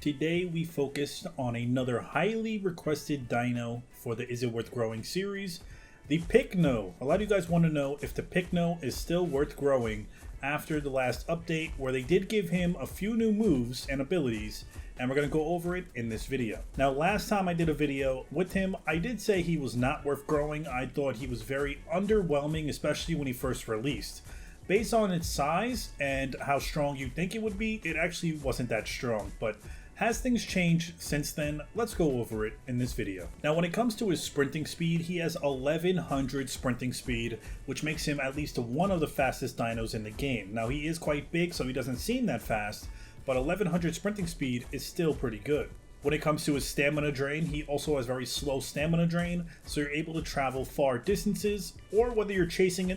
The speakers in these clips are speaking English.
Today we focused on another highly requested dino for the Is It Worth Growing series, the Pycno. A lot of you guys want to know if the Pycno is still worth growing after the last update, where they did give him a few new moves and abilities, and we're going to go over it in this video. Now, last time I did a video with him, I did say he was not worth growing. I thought he was very underwhelming, especially when he first released. Based on its size and how strong you think it would be, it actually wasn't that strong, but has things changed since then? Let's go over it in this video. Now, when it comes to his sprinting speed, he has 1100 sprinting speed, which makes him at least one of the fastest dinos in the game. Now, he is quite big, so he doesn't seem that fast, but 1100 sprinting speed is still pretty good. When it comes to his stamina drain, he also has very slow stamina drain, so you're able to travel far distances, or whether you're chasing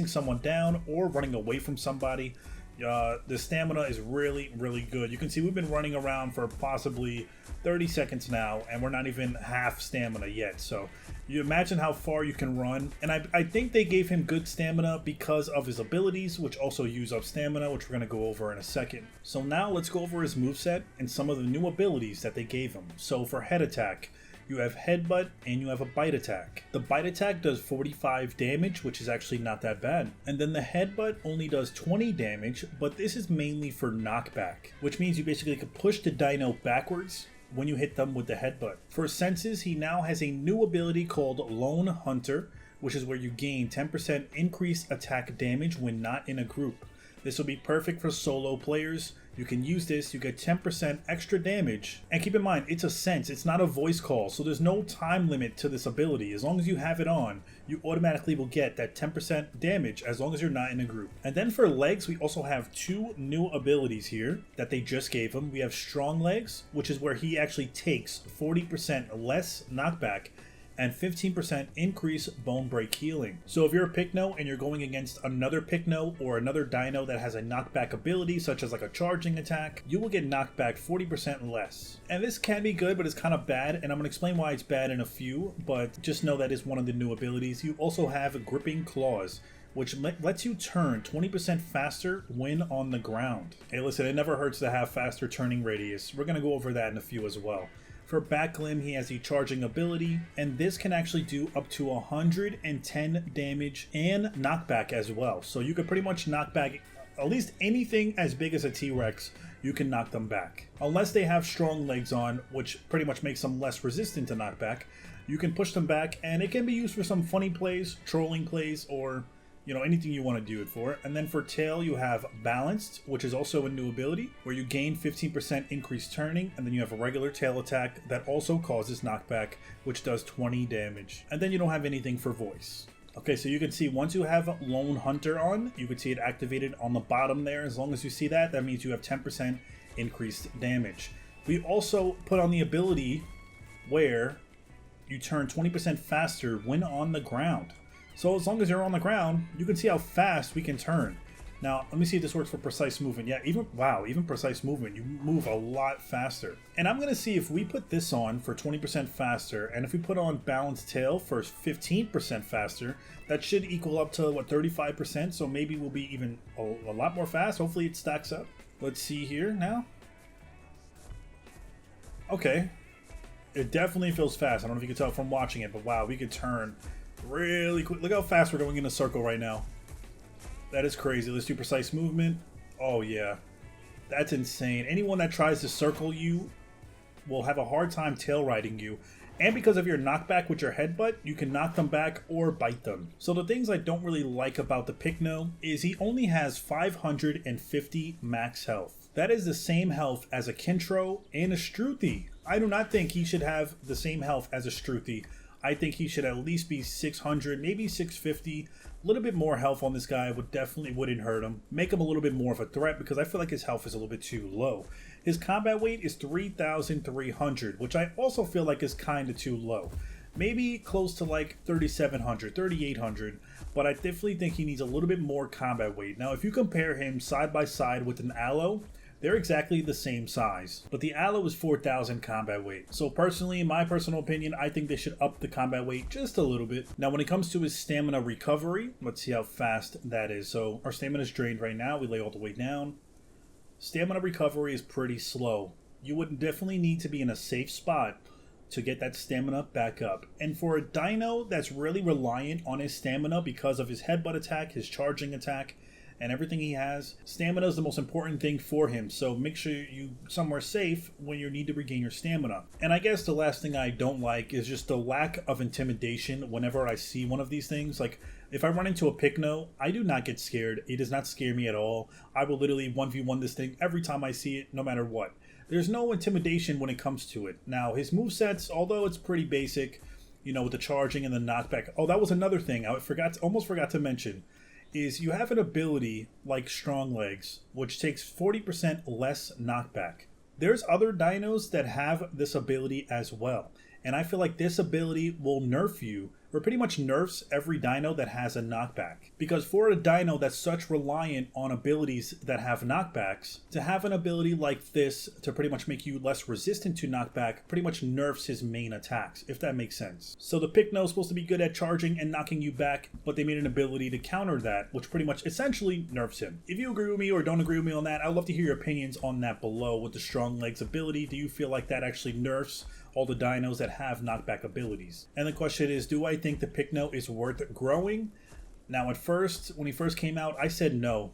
someone down or running away from somebody. The stamina is really good. You can see we've been running around for possibly 30 seconds now, and we're not even half stamina yet. So you imagine how far you can run. And I think they gave him good stamina because of his abilities, which also use up stamina, which we're going to go over in a second. So now let's go over his moveset and some of the new abilities that they gave him. So for head attack, you have headbutt and you have a bite attack. The bite attack does 45 damage, which is actually not that bad. And then the headbutt only does 20 damage, but this is mainly for knockback, which means you basically can push the dino backwards when you hit them with the headbutt. For senses, he now has a new ability called Lone Hunter, which is where you gain 10% increased attack damage when not in a group. This will be perfect for solo players. You can use this, you get 10% extra damage. And keep in mind, it's a sense, it's not a voice call, so there's no time limit to this ability. As long as you have it on, you automatically will get that 10% damage as long as you're not in a group. And then for legs, we also have two new abilities here that they just gave him. We have Strong Legs, which is where he actually takes 40% less knockback and 15% increase bone break healing. So if you're a Pycno and you're going against another Pycno or another dino that has a knockback ability, such as like a charging attack, you will get knocked back 40% less. And this can be good, but it's kind of bad, and I'm going to explain why it's bad in a few, but just know that is one of the new abilities. You also have Gripping Claws, which lets you turn 20% faster when on the ground. Hey, listen, it never hurts to have faster turning radius. We're going to go over that in a few as well. For back limb, he has a charging ability, and this can actually do up to 110 damage and knockback as well. So you could pretty much knock back at least anything as big as a T-Rex, you can knock them back. Unless they have strong legs on, which pretty much makes them less resistant to knockback, you can push them back, and it can be used for some funny plays, trolling plays, or anything you want to do it for. And then for tail, you have Balanced, which is also a new ability where you gain 15% increased turning, and then you have a regular tail attack that also causes knockback, which does 20 damage. And then you don't have anything for voice. Okay, so you can see once you have Lone Hunter on, you can see it activated on the bottom there. As long as you see that, that means you have 10% increased damage. We also put on the ability where you turn 20% faster when on the ground. So as long as you're on the ground, you can see how fast we can turn. Now, let me see if this works for precise movement. Yeah, even precise movement, you move a lot faster. And I'm going to see if we put this on for 20% faster, and if we put on Balanced Tail for 15% faster, that should equal up to, 35%? So maybe we'll be even a lot more fast. Hopefully it stacks up. Let's see here now. Okay. It definitely feels fast. I don't know if you can tell from watching it, but wow, we could turn really quick. Look how fast we're going in a circle right now. That is crazy. Let's do precise movement. Oh yeah, that's insane. Anyone that tries to circle you will have a hard time tail riding you, and because of your knockback with your headbutt, you can knock them back or bite them. So the things I don't really like about the Pycno is he only has 550 max health. That is the same health as a Kintro and a Struthi. I do not think he should have the same health as a Struthi. I think he should at least be 600, maybe 650. A little bit more health on this guy wouldn't hurt him. Make him a little bit more of a threat, because I feel like his health is a little bit too low. His combat weight is 3,300, which I also feel like is kind of too low. Maybe close to like 3,700, 3,800, but I definitely think he needs a little bit more combat weight. Now, if you compare him side by side with an Aloe, they're exactly the same size, but the Aloe is 4,000 combat weight. So personally, in my personal opinion, I think they should up the combat weight just a little bit. Now, when it comes to his stamina recovery, let's see how fast that is. So our stamina is drained right now. We lay all the way down. Stamina recovery is pretty slow. you would definitely need to be in a safe spot to get that stamina back up. And for a dino that's really reliant on his stamina because of his headbutt attack, his charging attack, and everything he has, stamina is the most important thing for him. So make sure you somewhere safe when you need to regain your stamina. And I guess the last thing I don't like is just the lack of intimidation whenever I see one of these things. Like if I run into a Pycno, I do not get scared. It does not scare me at all. I will literally 1v1 this thing every time I see it, no matter what. There's no intimidation when it comes to it. Now his movesets, although it's pretty basic, you know, with the charging and the knockback. Oh, that was another thing I almost forgot to mention. Is you have an ability like Strong Legs, which takes 40% less knockback. There's other dinos that have this ability as well, and I feel like this ability will nerf you, or pretty much nerfs every dino that has a knockback. Because for a dino that's such reliant on abilities that have knockbacks, to have an ability like this to pretty much make you less resistant to knockback pretty much nerfs his main attacks, if that makes sense. So the Pycno is supposed to be good at charging and knocking you back, but they made an ability to counter that, which pretty much essentially nerfs him. If you agree with me or don't agree with me on that, I'd love to hear your opinions on that below with the Strong Legs ability. Do you feel like that actually nerfs all the dinos that have knockback abilities? And the question is, do I think the Pycno is worth growing? Now at first, when he first came out, I said no.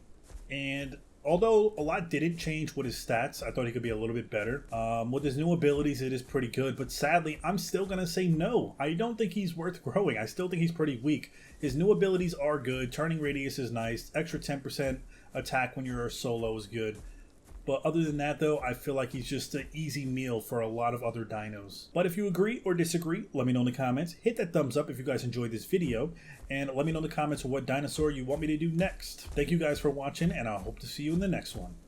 And although a lot didn't change with his stats, I thought he could be a little bit better. With his new abilities, it is pretty good. But sadly, I'm still going to say no. I don't think he's worth growing. I still think he's pretty weak. His new abilities are good. Turning radius is nice. Extra 10% attack when you're a solo is good. But other than that, though, I feel like he's just an easy meal for a lot of other dinos. But if you agree or disagree, let me know in the comments. Hit that thumbs up if you guys enjoyed this video. And let me know in the comments what dinosaur you want me to do next. Thank you guys for watching, and I hope to see you in the next one.